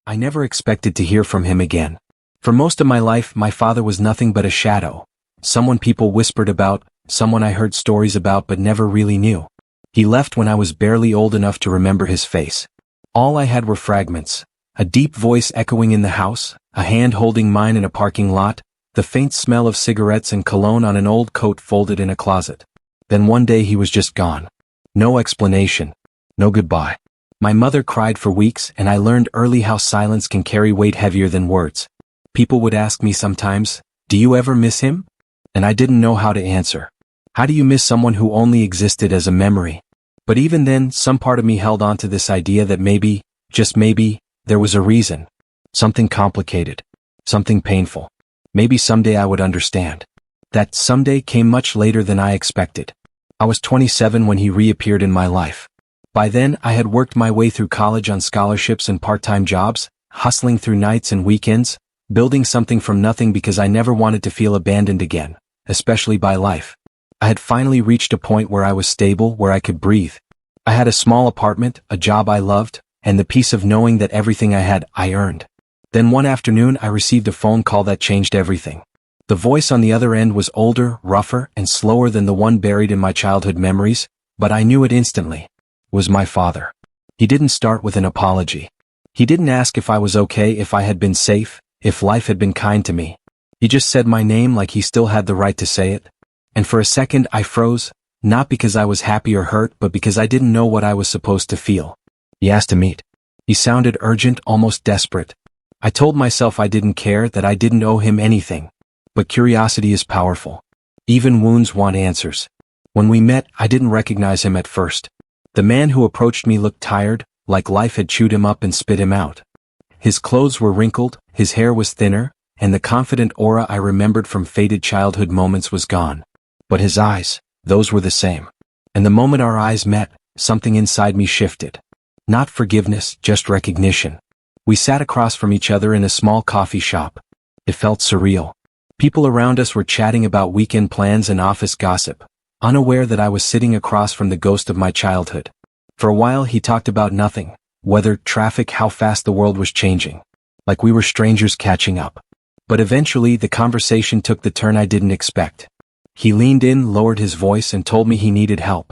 I never expected to hear from him again. For most of my life, my father was nothing but a shadow. Someone people whispered about, someone I heard stories about but never really knew. He left when I was barely old enough to remember his face. All I had were fragments. A deep voice echoing in the house, a hand holding mine in a parking lot, the faint smell of cigarettes and cologne on an old coat folded in a closet. Then one day he was just gone. No explanation. No goodbye. My mother cried for weeks, and I learned early how silence can carry weight heavier than words. People would ask me sometimes, "Do you ever miss him?" And I didn't know how to answer. How do you miss someone who only existed as a memory? But even then, some part of me held on to this idea that maybe, just maybe, there was a reason. Something complicated. Something painful. Maybe someday I would understand. That someday came much later than I expected. I was 27 when he reappeared in my life. By then, I had worked my way through college on scholarships and part-time jobs, hustling through nights and weekends, building something from nothing because I never wanted to feel abandoned again, especially by life. I had finally reached a point where I was stable, where I could breathe. I had a small apartment, a job I loved, and the peace of knowing that everything I had, I earned. Then one afternoon I received a phone call that changed everything. The voice on the other end was older, rougher, and slower than the one buried in my childhood memories, but I knew it instantly. It was my father. He didn't start with an apology. He didn't ask if I was okay, if I had been safe, if life had been kind to me. He just said my name like he still had the right to say it. And for a second I froze, not because I was happy or hurt, but because I didn't know what I was supposed to feel. He asked to meet. He sounded urgent, almost desperate. I told myself I didn't care, that I didn't owe him anything. But curiosity is powerful. Even wounds want answers. When we met, I didn't recognize him at first. The man who approached me looked tired, like life had chewed him up and spit him out. His clothes were wrinkled, his hair was thinner, and the confident aura I remembered from faded childhood moments was gone. But his eyes, those were the same. And the moment our eyes met, something inside me shifted. Not forgiveness, just recognition. We sat across from each other in a small coffee shop. It felt surreal. People around us were chatting about weekend plans and office gossip, unaware that I was sitting across from the ghost of my childhood. For a while he talked about nothing, weather, traffic, how fast the world was changing. Like we were strangers catching up. But eventually the conversation took the turn I didn't expect. He leaned in, lowered his voice, and told me he needed help.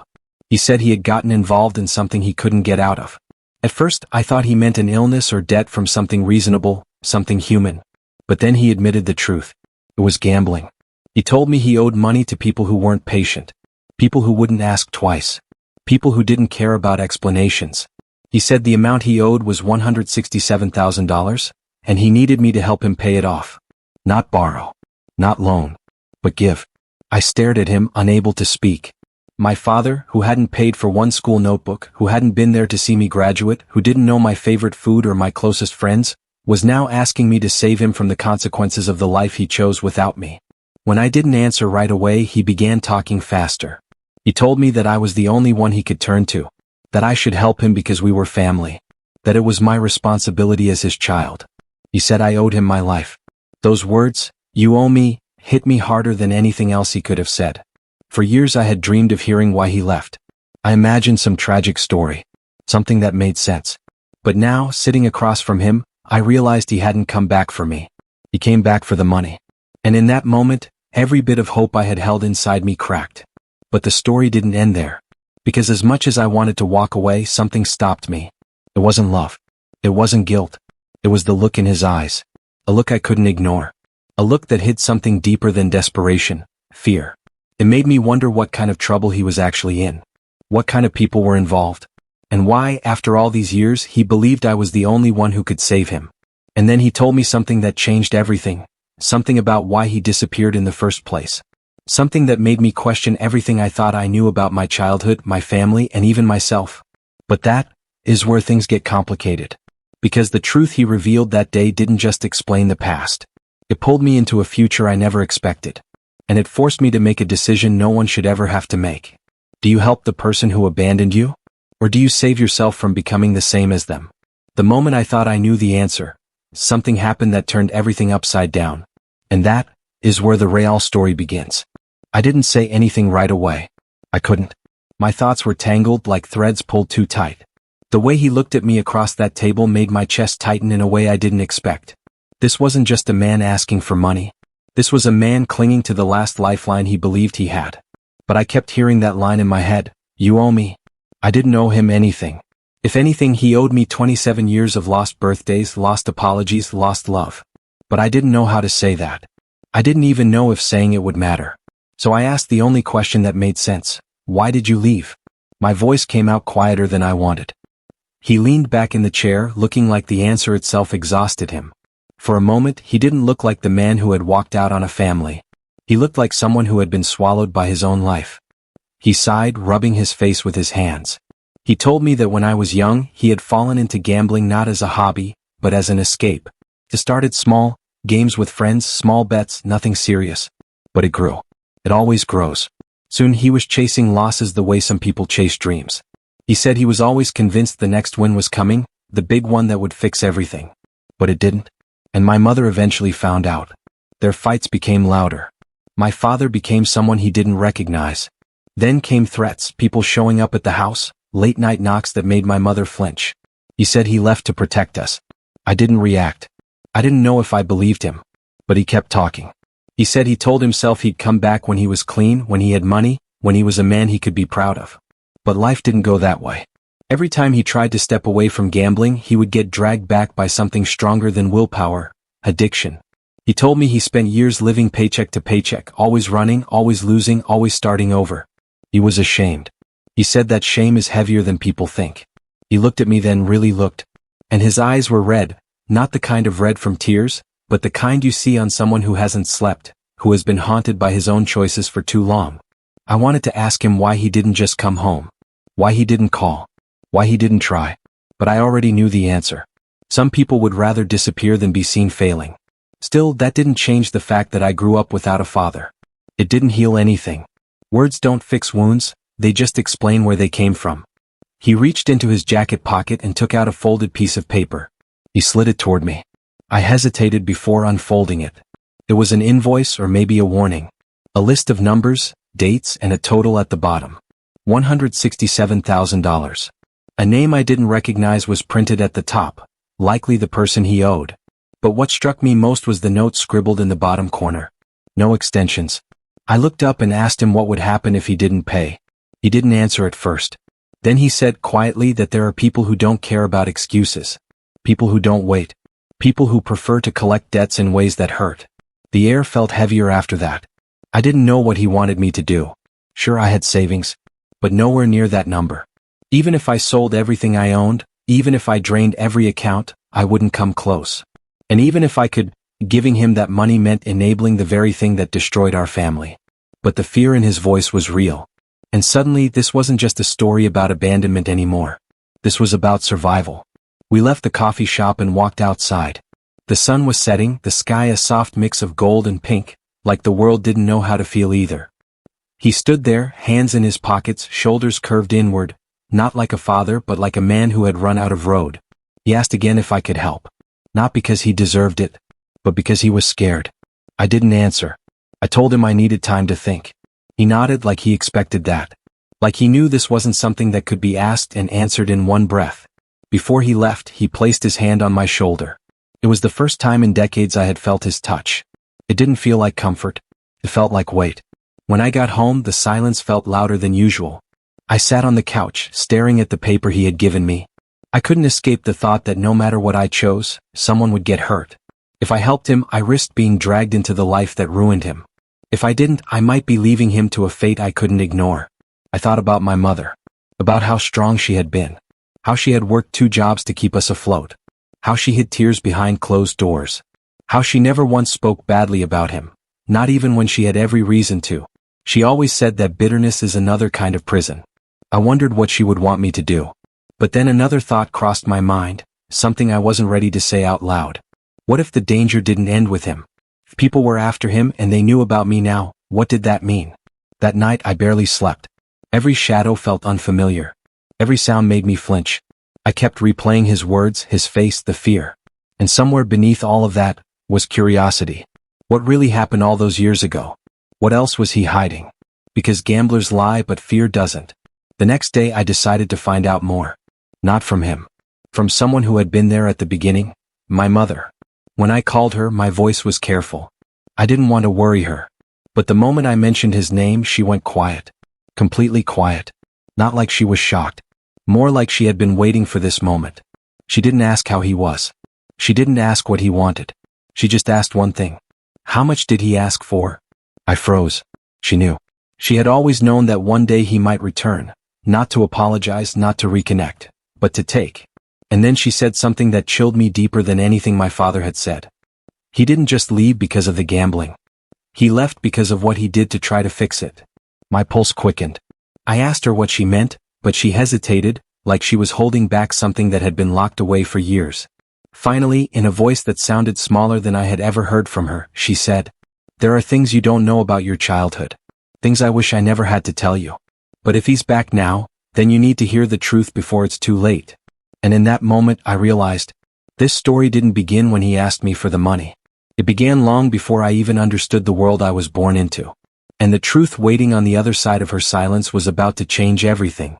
He said he had gotten involved in something he couldn't get out of. At first, I thought he meant an illness or debt from something reasonable, something human. But then he admitted the truth. It was gambling. He told me he owed money to people who weren't patient. People who wouldn't ask twice. People who didn't care about explanations. He said the amount he owed was $167,000, and he needed me to help him pay it off. Not borrow. Not loan. But give. I stared at him, unable to speak. My father, who hadn't paid for one school notebook, who hadn't been there to see me graduate, who didn't know my favorite food or my closest friends, was now asking me to save him from the consequences of the life he chose without me. When I didn't answer right away, he began talking faster. He told me that I was the only one he could turn to, that I should help him because we were family, that it was my responsibility as his child. He said I owed him my life. Those words, "You owe me," hit me harder than anything else he could have said. For years I had dreamed of hearing why he left. I imagined some tragic story, something that made sense. But now, sitting across from him, I realized he hadn't come back for me. He came back for the money. And in that moment, every bit of hope I had held inside me cracked. But the story didn't end there. Because as much as I wanted to walk away, something stopped me. It wasn't love. It wasn't guilt. It was the look in his eyes. A look I couldn't ignore. A look that hid something deeper than desperation, fear. It made me wonder what kind of trouble he was actually in. What kind of people were involved. And why, after all these years, he believed I was the only one who could save him. And then he told me something that changed everything. Something about why he disappeared in the first place. Something that made me question everything I thought I knew about my childhood, my family, and even myself. But that is where things get complicated. Because the truth he revealed that day didn't just explain the past. It pulled me into a future I never expected. And it forced me to make a decision no one should ever have to make. Do you help the person who abandoned you? Or do you save yourself from becoming the same as them? The moment I thought I knew the answer, something happened that turned everything upside down. And that is where the real story begins. I didn't say anything right away. I couldn't. My thoughts were tangled like threads pulled too tight. The way he looked at me across that table made my chest tighten in a way I didn't expect. This wasn't just a man asking for money. This was a man clinging to the last lifeline he believed he had. But I kept hearing that line in my head, "You owe me." I didn't owe him anything. If anything, he owed me 27 years of lost birthdays, lost apologies, lost love. But I didn't know how to say that. I didn't even know if saying it would matter. So I asked the only question that made sense. "Why did you leave?" My voice came out quieter than I wanted. He leaned back in the chair, looking like the answer itself exhausted him. For a moment, he didn't look like the man who had walked out on a family. He looked like someone who had been swallowed by his own life. He sighed, rubbing his face with his hands. He told me that when I was young, he had fallen into gambling not as a hobby, but as an escape. It started small, games with friends, small bets, nothing serious. But it grew. It always grows. Soon he was chasing losses the way some people chase dreams. He said he was always convinced the next win was coming, the big one that would fix everything. But it didn't. And my mother eventually found out. Their fights became louder. My father became someone he didn't recognize. Then came threats, people showing up at the house, late-night knocks that made my mother flinch. He said he left to protect us. I didn't react. I didn't know if I believed him. But he kept talking. He said he told himself he'd come back when he was clean, when he had money, when he was a man he could be proud of. But life didn't go that way. Every time he tried to step away from gambling, he would get dragged back by something stronger than willpower, addiction. He told me he spent years living paycheck to paycheck, always running, always losing, always starting over. He was ashamed. He said that shame is heavier than people think. He looked at me then, really looked. And his eyes were red, not the kind of red from tears, but the kind you see on someone who hasn't slept, who has been haunted by his own choices for too long. I wanted to ask him why he didn't just come home. Why he didn't call. Why he didn't try. But I already knew the answer. Some people would rather disappear than be seen failing. Still, that didn't change the fact that I grew up without a father. It didn't heal anything. Words don't fix wounds, they just explain where they came from. He reached into his jacket pocket and took out a folded piece of paper. He slid it toward me. I hesitated before unfolding it. It was an invoice or maybe a warning. A list of numbers, dates, and a total at the bottom. $167,000. A name I didn't recognize was printed at the top, likely the person he owed. But what struck me most was the note scribbled in the bottom corner. No extensions. I looked up and asked him what would happen if he didn't pay. He didn't answer at first. Then he said quietly that there are people who don't care about excuses. People who don't wait. People who prefer to collect debts in ways that hurt. The air felt heavier after that. I didn't know what he wanted me to do. Sure, I had savings, but nowhere near that number. Even if I sold everything I owned, even if I drained every account, I wouldn't come close. And even if I could, giving him that money meant enabling the very thing that destroyed our family. But the fear in his voice was real. And suddenly, this wasn't just a story about abandonment anymore. This was about survival. We left the coffee shop and walked outside. The sun was setting, the sky a soft mix of gold and pink, like the world didn't know how to feel either. He stood there, hands in his pockets, shoulders curved inward, not like a father but like a man who had run out of road. He asked again if I could help. Not because he deserved it, but because he was scared. I didn't answer. I told him I needed time to think. He nodded like he expected that. Like he knew this wasn't something that could be asked and answered in one breath. Before he left, he placed his hand on my shoulder. It was the first time in decades I had felt his touch. It didn't feel like comfort. It felt like weight. When I got home, the silence felt louder than usual. I sat on the couch, staring at the paper he had given me. I couldn't escape the thought that no matter what I chose, someone would get hurt. If I helped him, I risked being dragged into the life that ruined him. If I didn't, I might be leaving him to a fate I couldn't ignore. I thought about my mother. About how strong she had been. How she had worked 2 jobs to keep us afloat. How she hid tears behind closed doors. How she never once spoke badly about him. Not even when she had every reason to. She always said that bitterness is another kind of prison. I wondered what she would want me to do. But then another thought crossed my mind, something I wasn't ready to say out loud. What if the danger didn't end with him? If people were after him and they knew about me now, what did that mean? That night I barely slept. Every shadow felt unfamiliar. Every sound made me flinch. I kept replaying his words, his face, the fear. And somewhere beneath all of that was curiosity. What really happened all those years ago? What else was he hiding? Because gamblers lie but fear doesn't. The next day I decided to find out more. Not from him. From someone who had been there at the beginning, my mother. When I called her, my voice was careful. I didn't want to worry her. But the moment I mentioned his name, she went quiet. Completely quiet. Not like she was shocked. More like she had been waiting for this moment. She didn't ask how he was. She didn't ask what he wanted. She just asked one thing. How much did he ask for? I froze. She knew. She had always known that one day he might return. Not to apologize, not to reconnect, but to take. And then she said something that chilled me deeper than anything my father had said. He didn't just leave because of the gambling. He left because of what he did to try to fix it. My pulse quickened. I asked her what she meant, but she hesitated, like she was holding back something that had been locked away for years. Finally, in a voice that sounded smaller than I had ever heard from her, she said, "There are things you don't know about your childhood. Things I wish I never had to tell you. But if he's back now, then you need to hear the truth before it's too late." And in that moment I realized, this story didn't begin when he asked me for the money. It began long before I even understood the world I was born into. And the truth waiting on the other side of her silence was about to change everything.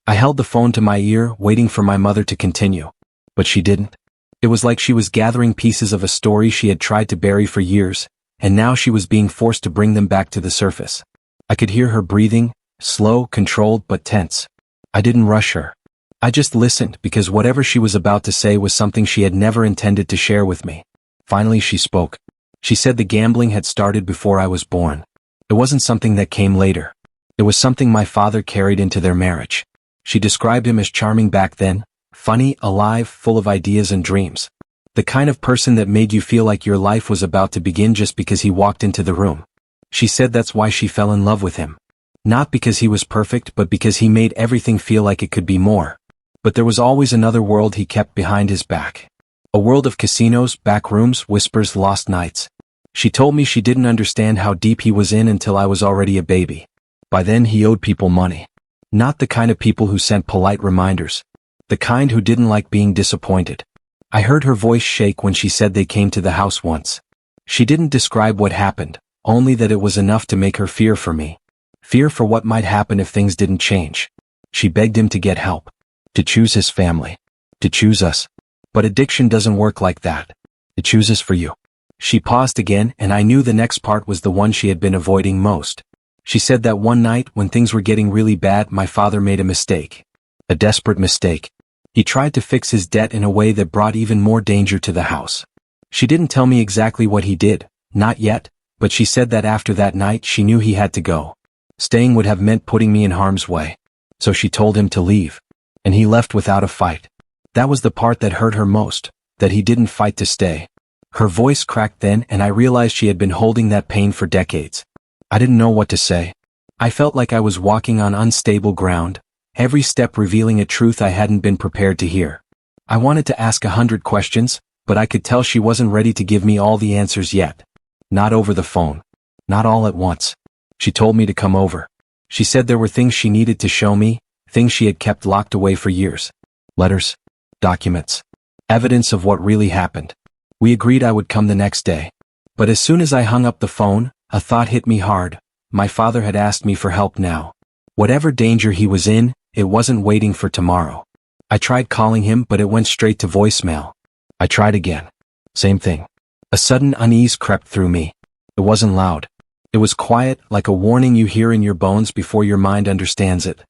I held the phone to my ear, waiting for my mother to continue. But she didn't. It was like she was gathering pieces of a story she had tried to bury for years, and now she was being forced to bring them back to the surface. I could hear her breathing, slow, controlled, but tense. I didn't rush her. I just listened because whatever she was about to say was something she had never intended to share with me. Finally she spoke. She said the gambling had started before I was born. It wasn't something that came later. It was something my father carried into their marriage. She described him as charming back then, funny, alive, full of ideas and dreams. The kind of person that made you feel like your life was about to begin just because he walked into the room. She said that's why she fell in love with him. Not because he was perfect, but because he made everything feel like it could be more. But there was always another world he kept behind his back. A world of casinos, back rooms, whispers, lost nights. She told me she didn't understand how deep he was in until I was already a baby. By then he owed people money. Not the kind of people who sent polite reminders. The kind who didn't like being disappointed. I heard her voice shake when she said they came to the house once. She didn't describe what happened, only that it was enough to make her fear for me. Fear for what might happen if things didn't change. She begged him to get help. To choose his family. To choose us. But addiction doesn't work like that. It chooses for you. She paused again, and I knew the next part was the one she had been avoiding most. She said that one night, when things were getting really bad, my father made a mistake. A desperate mistake. He tried to fix his debt in a way that brought even more danger to the house. She didn't tell me exactly what he did, not yet, but she said that after that night she knew he had to go. Staying would have meant putting me in harm's way. So she told him to leave. And he left without a fight. That was the part that hurt her most, that he didn't fight to stay. Her voice cracked then, and I realized she had been holding that pain for decades. I didn't know what to say. I felt like I was walking on unstable ground, every step revealing a truth I hadn't been prepared to hear. I wanted to ask 100 questions, but I could tell she wasn't ready to give me all the answers yet. Not over the phone. Not all at once. She told me to come over. She said there were things she needed to show me, things she had kept locked away for years. Letters. Documents. Evidence of what really happened. We agreed I would come the next day. But as soon as I hung up the phone, a thought hit me hard. My father had asked me for help now. Whatever danger he was in, it wasn't waiting for tomorrow. I tried calling him, but it went straight to voicemail. I tried again. Same thing. A sudden unease crept through me. It wasn't loud. It was quiet, like a warning you hear in your bones before your mind understands it.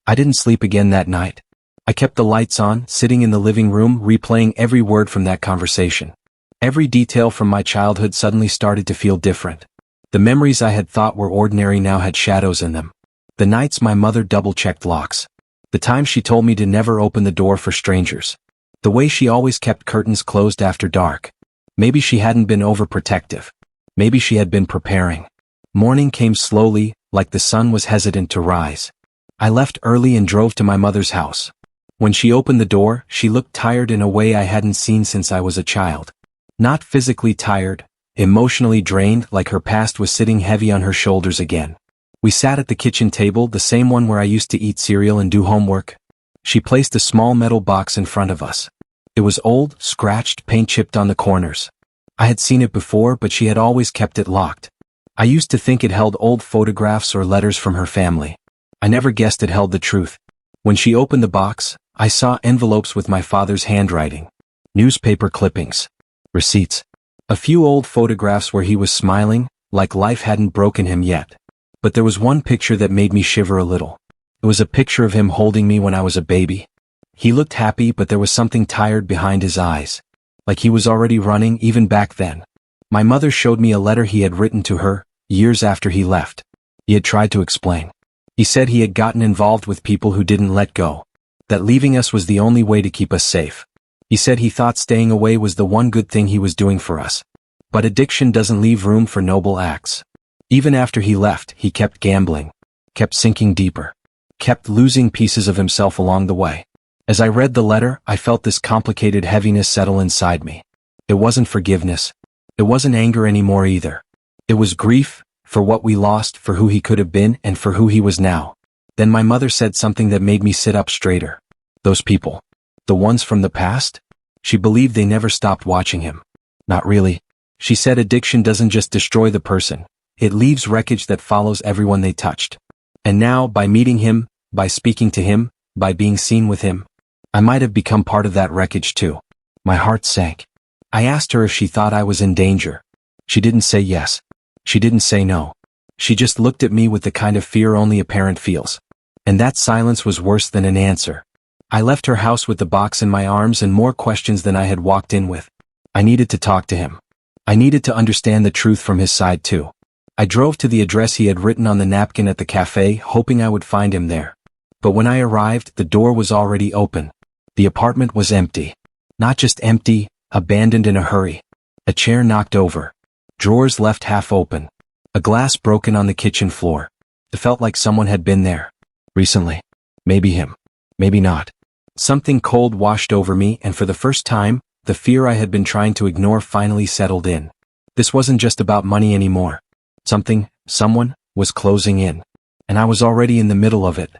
I didn't sleep again that night. I kept the lights on, sitting in the living room, replaying every word from that conversation. Every detail from my childhood suddenly started to feel different. The memories I had thought were ordinary now had shadows in them. The nights my mother double-checked locks. The times she told me to never open the door for strangers. The way she always kept curtains closed after dark. Maybe she hadn't been overprotective. Maybe she had been preparing. Morning came slowly, like the sun was hesitant to rise. I left early and drove to my mother's house. When she opened the door, she looked tired in a way I hadn't seen since I was a child. Not physically tired, emotionally drained, like her past was sitting heavy on her shoulders again. We sat at the kitchen table, the same one where I used to eat cereal and do homework. She placed a small metal box in front of us. It was old, scratched, paint chipped on the corners. I had seen it before, but she had always kept it locked. I used to think it held old photographs or letters from her family. I never guessed it held the truth. When she opened the box, I saw envelopes with my father's handwriting, newspaper clippings, receipts, a few old photographs where he was smiling, like life hadn't broken him yet. But there was one picture that made me shiver a little. It was a picture of him holding me when I was a baby. He looked happy, but there was something tired behind his eyes, like he was already running even back then. My mother showed me a letter he had written to her, years after he left. He had tried to explain. He said he had gotten involved with people who didn't let go, that leaving us was the only way to keep us safe. He said he thought staying away was the one good thing he was doing for us. But addiction doesn't leave room for noble acts. Even after he left, he kept gambling, kept sinking deeper, kept losing pieces of himself along the way. As I read the letter, I felt this complicated heaviness settle inside me. It wasn't forgiveness. It wasn't anger anymore either. It was grief, for what we lost, for who he could have been, and for who he was now. Then my mother said something that made me sit up straighter. Those people. The ones from the past? She believed they never stopped watching him. Not really. She said addiction doesn't just destroy the person. It leaves wreckage that follows everyone they touched. And now, by meeting him, by speaking to him, by being seen with him, I might have become part of that wreckage too. My heart sank. I asked her if she thought I was in danger. She didn't say yes. She didn't say no. She just looked at me with the kind of fear only a parent feels. And that silence was worse than an answer. I left her house with the box in my arms and more questions than I had walked in with. I needed to talk to him. I needed to understand the truth from his side too. I drove to the address he had written on the napkin at the cafe, hoping I would find him there. But when I arrived, the door was already open. The apartment was empty. Not just empty, abandoned in a hurry. A chair knocked over. Drawers left half open. A glass broken on the kitchen floor. It felt like someone had been there. Recently. Maybe him. Maybe not. Something cold washed over me, and for the first time, the fear I had been trying to ignore finally settled in. This wasn't just about money anymore. Someone, was closing in. And I was already in the middle of it.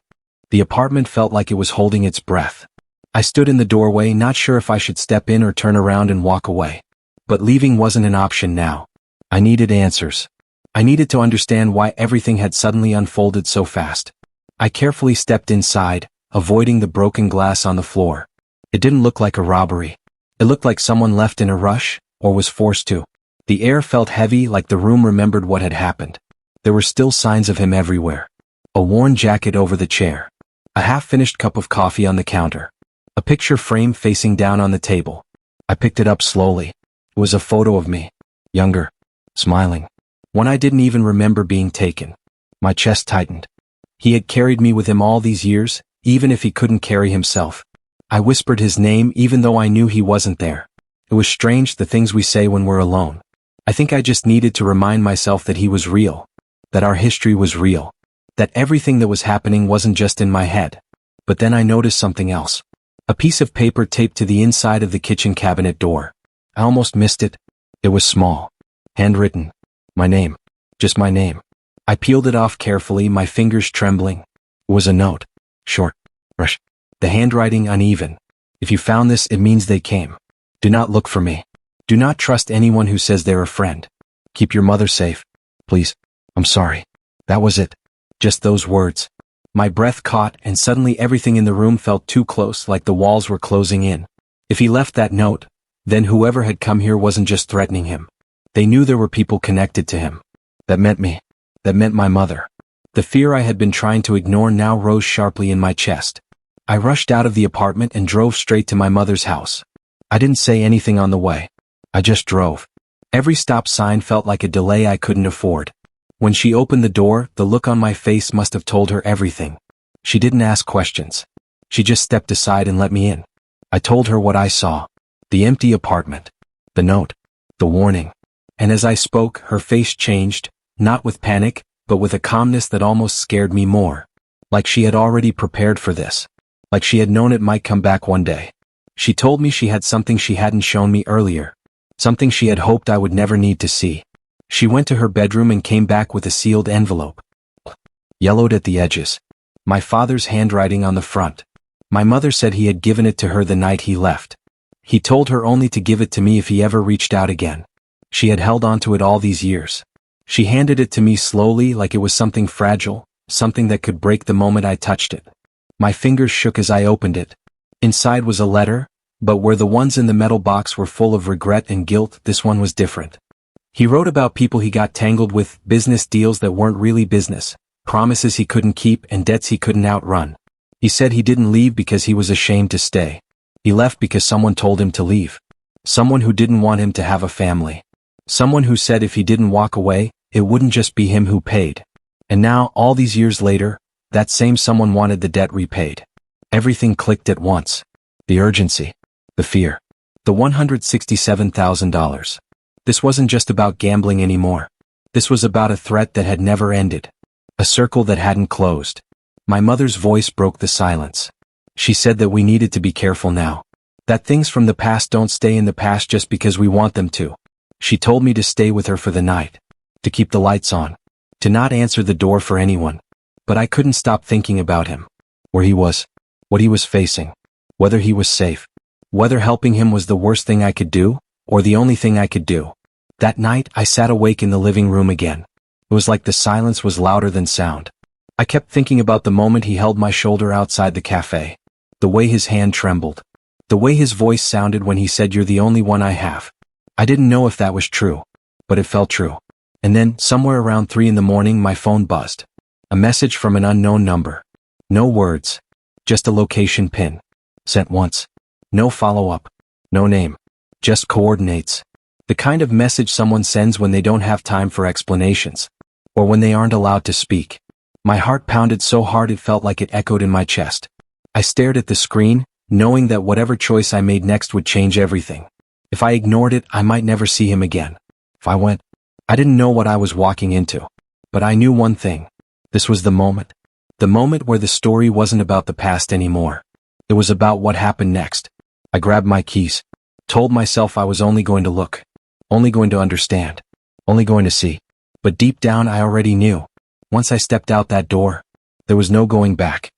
The apartment felt like it was holding its breath. I stood in the doorway, not sure if I should step in or turn around and walk away. But leaving wasn't an option now. I needed answers. I needed to understand why everything had suddenly unfolded so fast. I carefully stepped inside, avoiding the broken glass on the floor. It didn't look like a robbery. It looked like someone left in a rush, or was forced to. The air felt heavy, like the room remembered what had happened. There were still signs of him everywhere. A worn jacket over the chair. A half-finished cup of coffee on the counter. A picture frame facing down on the table. I picked it up slowly. It was a photo of me. Younger. Smiling. One I didn't even remember being taken. My chest tightened. He had carried me with him all these years, even if he couldn't carry himself. I whispered his name even though I knew he wasn't there. It was strange, the things we say when we're alone. I think I just needed to remind myself that he was real. That our history was real. That everything that was happening wasn't just in my head. But then I noticed something else. A piece of paper taped to the inside of the kitchen cabinet door. I almost missed it. It was small. Handwritten. My name. Just my name. I peeled it off carefully, my fingers trembling. It was a note. Short. Rush. The handwriting uneven. If you found this, it means they came. Do not look for me. Do not trust anyone who says they're a friend. Keep your mother safe. Please. I'm sorry. That was it. Just those words. My breath caught, and suddenly everything in the room felt too close, like the walls were closing in. If he left that note, then whoever had come here wasn't just threatening him. They knew there were people connected to him. That meant me. That meant my mother. The fear I had been trying to ignore now rose sharply in my chest. I rushed out of the apartment and drove straight to my mother's house. I didn't say anything on the way. I just drove. Every stop sign felt like a delay I couldn't afford. When she opened the door, the look on my face must have told her everything. She didn't ask questions. She just stepped aside and let me in. I told her what I saw. The empty apartment. The note. The warning. And as I spoke, her face changed, not with panic, but with a calmness that almost scared me more. Like she had already prepared for this. Like she had known it might come back one day. She told me she had something she hadn't shown me earlier. Something she had hoped I would never need to see. She went to her bedroom and came back with a sealed envelope. Yellowed at the edges. My father's handwriting on the front. My mother said he had given it to her the night he left. He told her only to give it to me if he ever reached out again. She had held on to it all these years. She handed it to me slowly, like it was something fragile, something that could break the moment I touched it. My fingers shook as I opened it. Inside was a letter, but where the ones in the metal box were full of regret and guilt, this one was different. He wrote about people he got tangled with, business deals that weren't really business, promises he couldn't keep and debts he couldn't outrun. He said he didn't leave because he was ashamed to stay. He left because someone told him to leave. Someone who didn't want him to have a family. Someone who said if he didn't walk away, it wouldn't just be him who paid. And now, all these years later, that same someone wanted the debt repaid. Everything clicked at once. The urgency. The fear. The $167,000. This wasn't just about gambling anymore. This was about a threat that had never ended. A circle that hadn't closed. My mother's voice broke the silence. She said that we needed to be careful now. That things from the past don't stay in the past just because we want them to. She told me to stay with her for the night. To keep the lights on. To not answer the door for anyone. But I couldn't stop thinking about him. Where he was. What he was facing. Whether he was safe. Whether helping him was the worst thing I could do, or the only thing I could do. That night, I sat awake in the living room again. It was like the silence was louder than sound. I kept thinking about the moment he held my shoulder outside the cafe. The way his hand trembled. The way his voice sounded when he said, "You're the only one I have." I didn't know if that was true, but it felt true. And then, somewhere around 3 in the morning, my phone buzzed. A message from an unknown number. No words. Just a location pin. Sent once. No follow-up. No name. Just coordinates. The kind of message someone sends when they don't have time for explanations. Or when they aren't allowed to speak. My heart pounded so hard it felt like it echoed in my chest. I stared at the screen, knowing that whatever choice I made next would change everything. If I ignored it, I might never see him again. If I went, I didn't know what I was walking into. But I knew one thing. This was the moment. The moment where the story wasn't about the past anymore. It was about what happened next. I grabbed my keys. Told myself I was only going to look. Only going to understand. Only going to see. But deep down I already knew. Once I stepped out that door, there was no going back.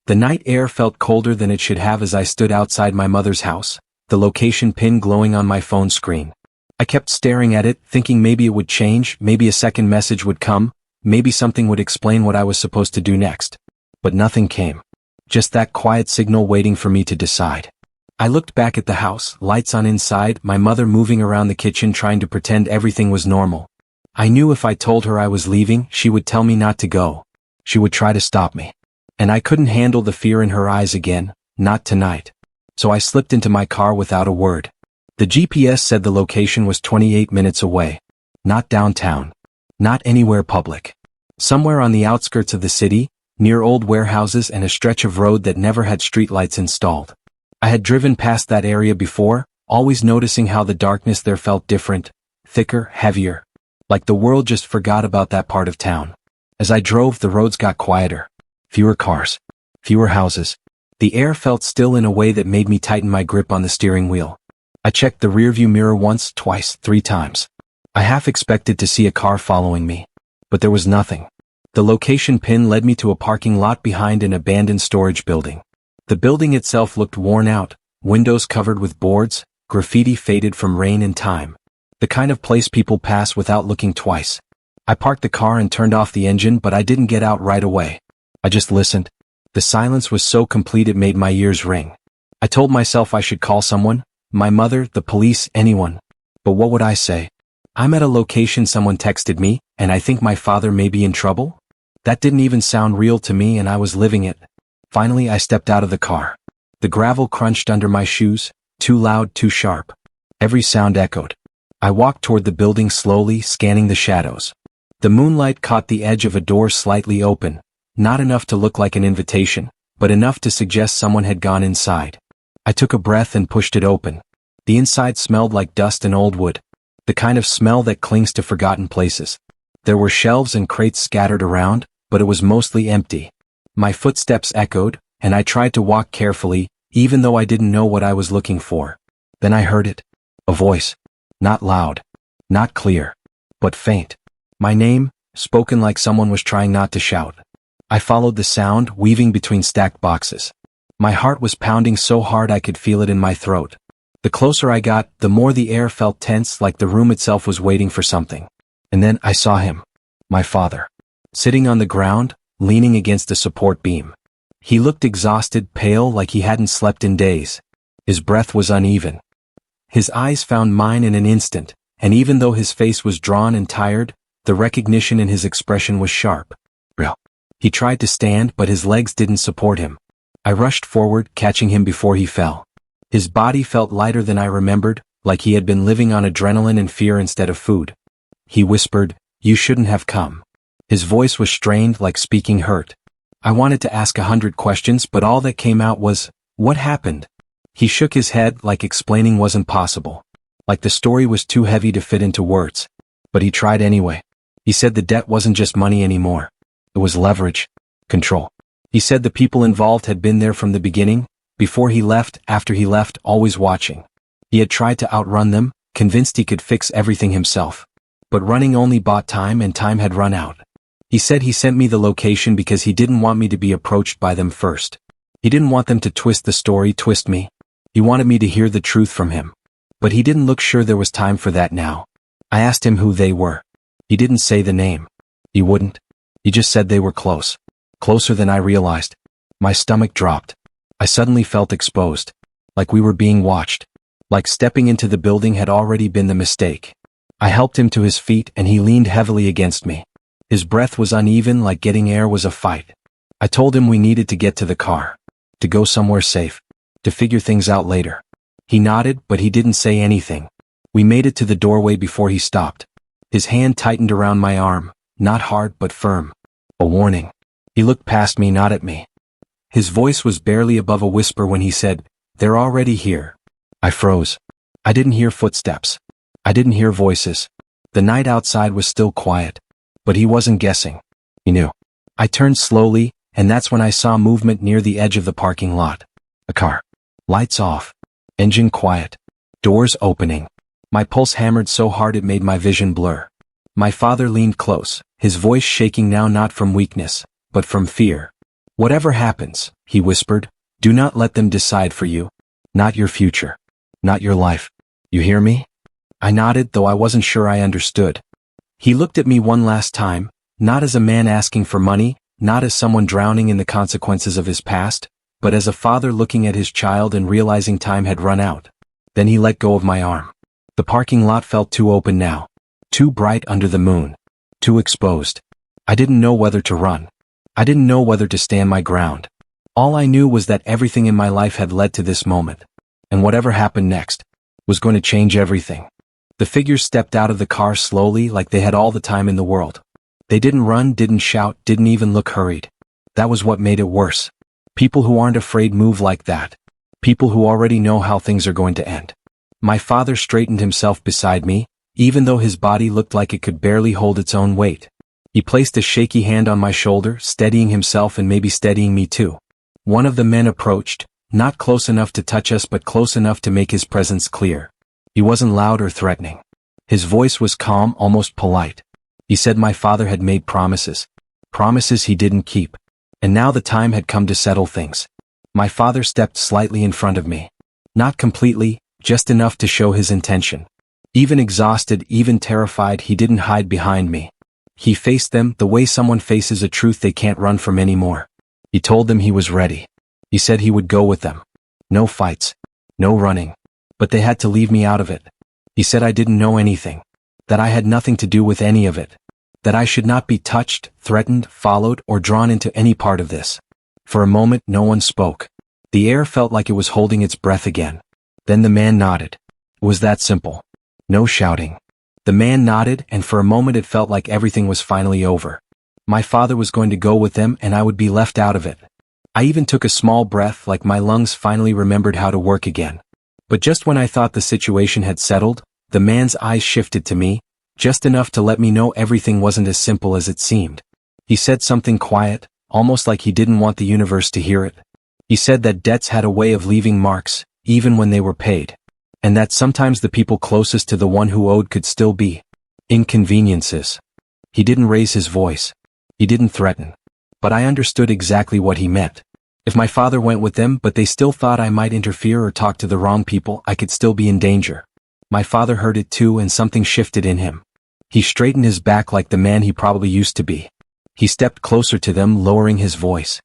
The night air felt colder than it should have as I stood outside my mother's house, the location pin glowing on my phone screen. I kept staring at it, thinking maybe it would change, maybe a second message would come, maybe something would explain what I was supposed to do next. But nothing came. Just that quiet signal waiting for me to decide. I looked back at the house, lights on inside, my mother moving around the kitchen trying to pretend everything was normal. I knew if I told her I was leaving, she would tell me not to go. She would try to stop me. And I couldn't handle the fear in her eyes again, not tonight. So I slipped into my car without a word. The GPS said the location was 28 minutes away. Not downtown. Not anywhere public. Somewhere on the outskirts of the city, near old warehouses and a stretch of road that never had streetlights installed. I had driven past that area before, always noticing how the darkness there felt different, thicker, heavier. Like the world just forgot about that part of town. As I drove, the roads got quieter. Fewer cars. Fewer houses. The air felt still in a way that made me tighten my grip on the steering wheel. I checked the rearview mirror once, twice, 3 times. I half expected to see a car following me. But there was nothing. The location pin led me to a parking lot behind an abandoned storage building. The building itself looked worn out, windows covered with boards, graffiti faded from rain and time. The kind of place people pass without looking twice. I parked the car and turned off the engine, but I didn't get out right away. I just listened. The silence was so complete it made my ears ring. I told myself I should call someone, my mother, the police, anyone. But what would I say? I'm at a location someone texted me, and I think my father may be in trouble? That didn't even sound real to me and I was living it. Finally I stepped out of the car. The gravel crunched under my shoes, too loud, too sharp. Every sound echoed. I walked toward the building slowly, scanning the shadows. The moonlight caught the edge of a door slightly open, not enough to look like an invitation, but enough to suggest someone had gone inside. I took a breath and pushed it open. The inside smelled like dust and old wood. The kind of smell that clings to forgotten places. There were shelves and crates scattered around, but it was mostly empty. My footsteps echoed, and I tried to walk carefully, even though I didn't know what I was looking for. Then I heard it. A voice. Not loud. Not clear. But faint. My name, spoken like someone was trying not to shout. I followed the sound, weaving between stacked boxes. My heart was pounding so hard I could feel it in my throat. The closer I got, the more the air felt tense, like the room itself was waiting for something. And then I saw him. My father. Sitting on the ground, leaning against a support beam. He looked exhausted, pale, like he hadn't slept in days. His breath was uneven. His eyes found mine in an instant, and even though his face was drawn and tired, the recognition in his expression was sharp. Real. He tried to stand, but his legs didn't support him. I rushed forward, catching him before he fell. His body felt lighter than I remembered, like he had been living on adrenaline and fear instead of food. He whispered, "You shouldn't have come." His voice was strained, like speaking hurt. I wanted to ask 100 questions, but all that came out was, "What happened?" He shook his head, like explaining wasn't possible. Like the story was too heavy to fit into words. But he tried anyway. He said the debt wasn't just money anymore. It was leverage. Control. He said the people involved had been there from the beginning, before he left, after he left, always watching. He had tried to outrun them, convinced he could fix everything himself. But running only bought time, and time had run out. He said he sent me the location because he didn't want me to be approached by them first. He didn't want them to twist the story, twist me. He wanted me to hear the truth from him. But he didn't look sure there was time for that now. I asked him who they were. He didn't say the name. He wouldn't. He just said they were close. Closer than I realized. My stomach dropped. I suddenly felt exposed. Like we were being watched. Like stepping into the building had already been the mistake. I helped him to his feet and he leaned heavily against me. His breath was uneven, like getting air was a fight. I told him we needed to get to the car. To go somewhere safe. To figure things out later. He nodded, but he didn't say anything. We made it to the doorway before he stopped. His hand tightened around my arm, not hard but firm. A warning. He looked past me, not at me. His voice was barely above a whisper when he said, "They're already here." I froze. I didn't hear footsteps. I didn't hear voices. The night outside was still quiet. But he wasn't guessing. He knew. I turned slowly, and that's when I saw movement near the edge of the parking lot. A car. Lights off. Engine quiet. Doors opening. My pulse hammered so hard it made my vision blur. My father leaned close, his voice shaking now, not from weakness, but from fear. "Whatever happens," he whispered, "do not let them decide for you. Not your future. Not your life. You hear me?" I nodded, though I wasn't sure I understood. He looked at me one last time, not as a man asking for money, not as someone drowning in the consequences of his past, but as a father looking at his child and realizing time had run out. Then he let go of my arm. The parking lot felt too open now. Too bright under the moon. Too exposed. I didn't know whether to run. I didn't know whether to stand my ground. All I knew was that everything in my life had led to this moment. And whatever happened next was going to change everything. The figures stepped out of the car slowly, like they had all the time in the world. They didn't run, didn't shout, didn't even look hurried. That was what made it worse. People who aren't afraid move like that. People who already know how things are going to end. My father straightened himself beside me, even though his body looked like it could barely hold its own weight. He placed a shaky hand on my shoulder, steadying himself and maybe steadying me too. One of the men approached, not close enough to touch us but close enough to make his presence clear. He wasn't loud or threatening. His voice was calm, almost polite. He said my father had made promises. Promises he didn't keep. And now the time had come to settle things. My father stepped slightly in front of me. Not completely, just enough to show his intention. Even exhausted, even terrified, he didn't hide behind me. He faced them the way someone faces a truth they can't run from anymore. He told them he was ready. He said he would go with them. No fights. No running. But they had to leave me out of it. He said I didn't know anything. That I had nothing to do with any of it. That I should not be touched, threatened, followed, or drawn into any part of this. For a moment no one spoke. The air felt like it was holding its breath again. Then the man nodded. It was that simple. No shouting. The man nodded, and for a moment it felt like everything was finally over. My father was going to go with them and I would be left out of it. I even took a small breath, like my lungs finally remembered how to work again. But just when I thought the situation had settled, the man's eyes shifted to me, just enough to let me know everything wasn't as simple as it seemed. He said something quiet, almost like he didn't want the universe to hear it. He said that debts had a way of leaving marks, even when they were paid. And that sometimes the people closest to the one who owed could still be inconveniences. He didn't raise his voice. He didn't threaten. But I understood exactly what he meant. If my father went with them but they still thought I might interfere or talk to the wrong people, I could still be in danger. My father heard it too, and something shifted in him. He straightened his back like the man he probably used to be. He stepped closer to them, lowering his voice.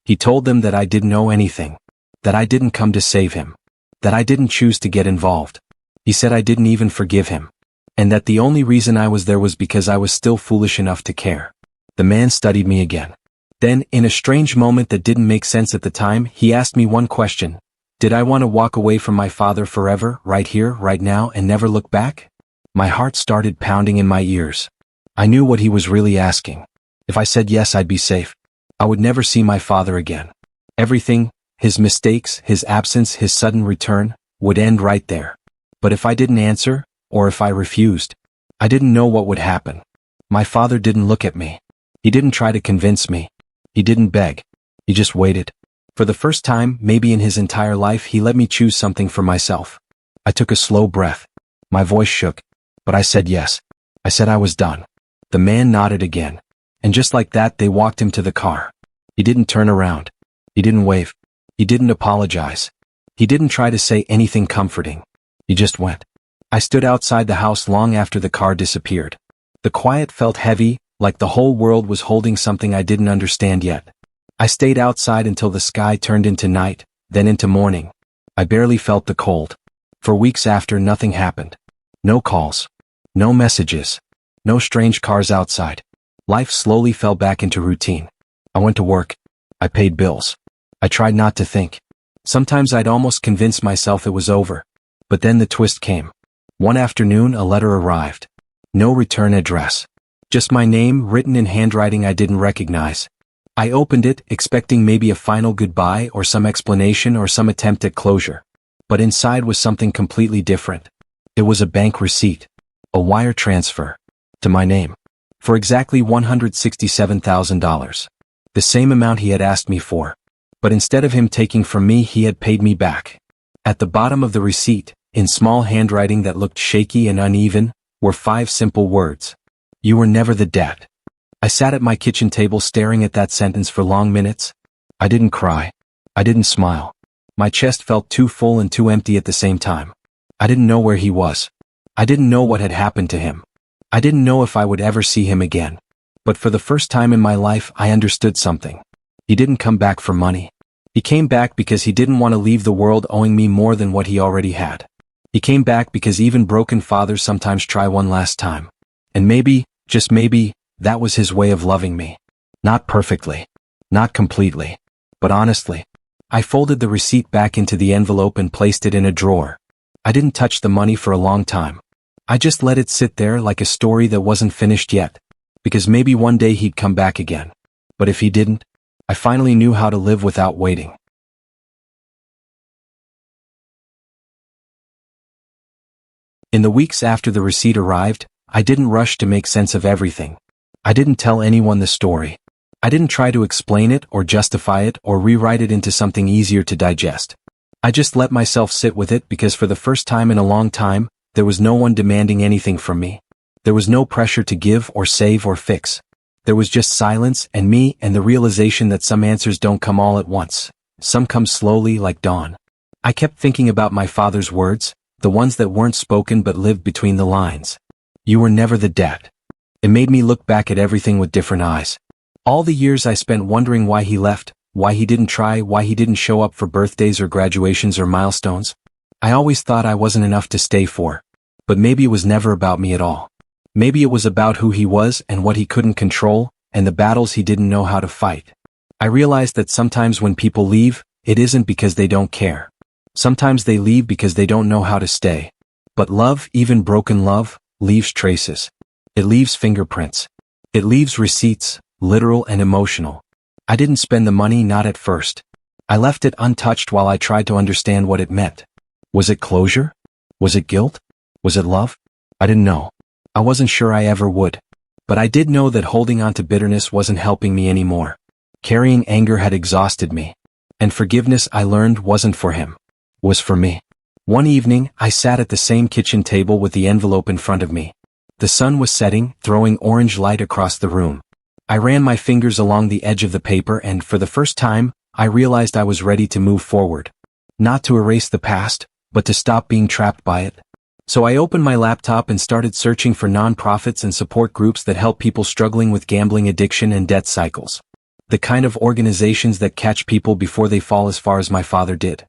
He told them that I didn't know anything, that I didn't come to save him, that I didn't choose to get involved. He said I didn't even forgive him, and that the only reason I was there was because I was still foolish enough to care. The man studied me again. Then, in a strange moment that didn't make sense at the time, he asked me one question. Did I want to walk away from my father forever, right here, right now, and never look back? My heart started pounding in my ears. I knew what he was really asking. If I said yes, I'd be safe. I would never see my father again. Everything, his mistakes, his absence, his sudden return, would end right there. But if I didn't answer, or if I refused, I didn't know what would happen. My father didn't look at me. He didn't try to convince me. He didn't beg. He just waited. For the first time, maybe in his entire life, he let me choose something for myself. I took a slow breath. My voice shook, but I said yes. I said I was done. The man nodded again. And just like that, they walked him to the car. He didn't turn around. He didn't wave. He didn't apologize. He didn't try to say anything comforting. He just went. I stood outside the house long after the car disappeared. The quiet felt heavy, like the whole world was holding something I didn't understand yet. I stayed outside until the sky turned into night, then into morning. I barely felt the cold. For weeks after, nothing happened. No calls. No messages. No strange cars outside. Life slowly fell back into routine. I went to work. I paid bills. I tried not to think. Sometimes I'd almost convince myself it was over. But then the twist came. One afternoon, a letter arrived. No return address. Just my name written in handwriting I didn't recognize. I opened it, expecting maybe a final goodbye or some explanation or some attempt at closure. But inside was something completely different. It was a bank receipt. A wire transfer. To my name. For exactly $167,000. The same amount he had asked me for. But instead of him taking from me, he had paid me back. At the bottom of the receipt, in small handwriting that looked shaky and uneven, were 5 simple words. You were never the debt. I sat at my kitchen table staring at that sentence for long minutes. I didn't cry. I didn't smile. My chest felt too full and too empty at the same time. I didn't know where he was. I didn't know what had happened to him. I didn't know if I would ever see him again. But for the first time in my life, I understood something. He didn't come back for money. He came back because he didn't want to leave the world owing me more than what he already had. He came back because even broken fathers sometimes try one last time. And maybe, just maybe, that was his way of loving me. Not perfectly. Not completely. But honestly. I folded the receipt back into the envelope and placed it in a drawer. I didn't touch the money for a long time. I just let it sit there like a story that wasn't finished yet. Because maybe one day he'd come back again. But if he didn't, I finally knew how to live without waiting. In the weeks after the receipt arrived, I didn't rush to make sense of everything. I didn't tell anyone the story. I didn't try to explain it or justify it or rewrite it into something easier to digest. I just let myself sit with it because for the first time in a long time, there was no one demanding anything from me. There was no pressure to give or save or fix. There was just silence and me and the realization that some answers don't come all at once. Some come slowly like dawn. I kept thinking about my father's words, the ones that weren't spoken but lived between the lines. You were never the debt. It made me look back at everything with different eyes. All the years I spent wondering why he left, why he didn't try, why he didn't show up for birthdays or graduations or milestones. I always thought I wasn't enough to stay for. But maybe it was never about me at all. Maybe it was about who he was and what he couldn't control, and the battles he didn't know how to fight. I realized that sometimes when people leave, it isn't because they don't care. Sometimes they leave because they don't know how to stay. But love, even broken love, leaves traces. It leaves fingerprints. It leaves receipts, literal and emotional. I didn't spend the money, not at first. I left it untouched while I tried to understand what it meant. Was it closure? Was it guilt? Was it love? I didn't know. I wasn't sure I ever would. But I did know that holding on to bitterness wasn't helping me anymore. Carrying anger had exhausted me. And forgiveness, I learned, wasn't for him. Was for me. One evening, I sat at the same kitchen table with the envelope in front of me. The sun was setting, throwing orange light across the room. I ran my fingers along the edge of the paper and, for the first time, I realized I was ready to move forward. Not to erase the past, but to stop being trapped by it. So I opened my laptop and started searching for nonprofits and support groups that help people struggling with gambling addiction and debt cycles. The kind of organizations that catch people before they fall as far as my father did.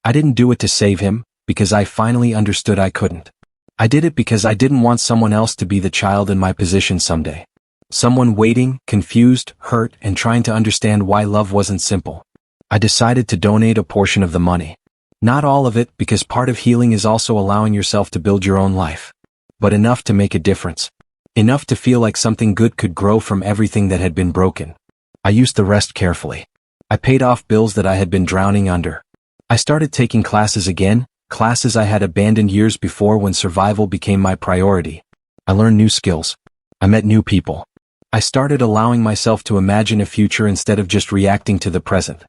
I didn't do it to save him, because I finally understood I couldn't. I did it because I didn't want someone else to be the child in my position someday. Someone waiting, confused, hurt, and trying to understand why love wasn't simple. I decided to donate a portion of the money. Not all of it, because part of healing is also allowing yourself to build your own life. But enough to make a difference. Enough to feel like something good could grow from everything that had been broken. I used the rest carefully. I paid off bills that I had been drowning under. I started taking classes again, classes I had abandoned years before when survival became my priority. I learned new skills. I met new people. I started allowing myself to imagine a future instead of just reacting to the present.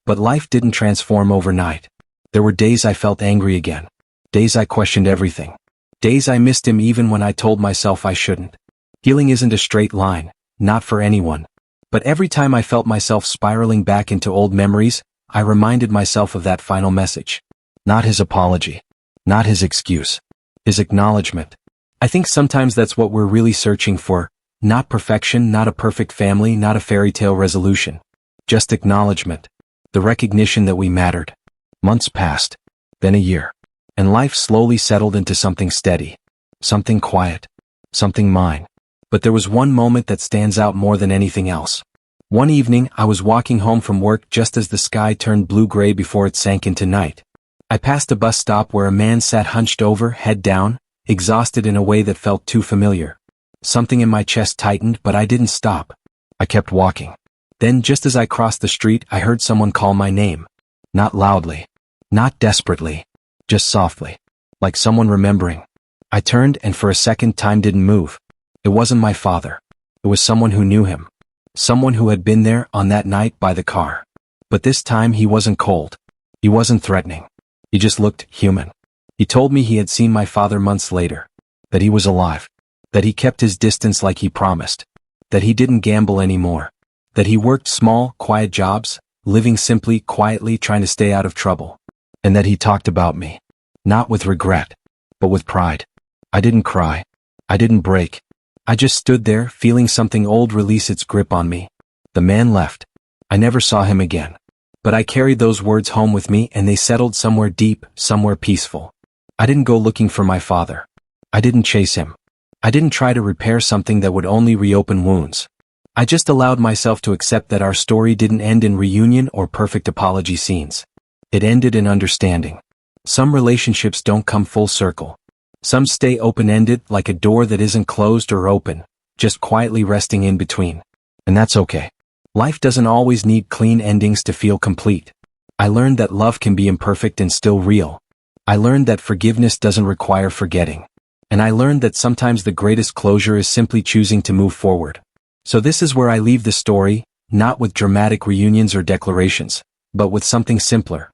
But life didn't transform overnight. There were days I felt angry again. Days I questioned everything. Days I missed him even when I told myself I shouldn't. Healing isn't a straight line, not for anyone. But every time I felt myself spiraling back into old memories, I reminded myself of that final message. Not his apology. Not his excuse. His acknowledgement. I think sometimes that's what we're really searching for. Not perfection, not a perfect family, not a fairy tale resolution. Just acknowledgement. The recognition that we mattered. Months passed. Then a year. And life slowly settled into something steady. Something quiet. Something mine. But there was one moment that stands out more than anything else. One evening, I was walking home from work just as the sky turned blue-gray before it sank into night. I passed a bus stop where a man sat hunched over, head down, exhausted in a way that felt too familiar. Something in my chest tightened, but I didn't stop. I kept walking. Then, just as I crossed the street, I heard someone call my name. Not loudly. Not desperately. Just softly. Like someone remembering. I turned, and for a second time didn't move. It wasn't my father. It was someone who knew him. Someone who had been there on that night by the car. But this time he wasn't cold. He wasn't threatening. He just looked human. He told me he had seen my father months later. That he was alive. That he kept his distance like he promised. That he didn't gamble anymore. That he worked small, quiet jobs, living simply, quietly, trying to stay out of trouble. And that he talked about me. Not with regret, but with pride. I didn't cry. I didn't break. I just stood there, feeling something old release its grip on me. The man left. I never saw him again. But I carried those words home with me, and they settled somewhere deep, somewhere peaceful. I didn't go looking for my father. I didn't chase him. I didn't try to repair something that would only reopen wounds. I just allowed myself to accept that our story didn't end in reunion or perfect apology scenes. It ended in understanding. Some relationships don't come full circle. Some stay open-ended, like a door that isn't closed or open, just quietly resting in between. And that's okay. Life doesn't always need clean endings to feel complete. I learned that love can be imperfect and still real. I learned that forgiveness doesn't require forgetting. And I learned that sometimes the greatest closure is simply choosing to move forward. So this is where I leave the story, not with dramatic reunions or declarations, but with something simpler.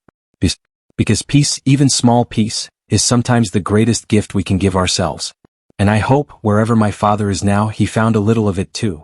Because peace, even small peace, is sometimes the greatest gift we can give ourselves. And I hope, wherever my father is now, he found a little of it too.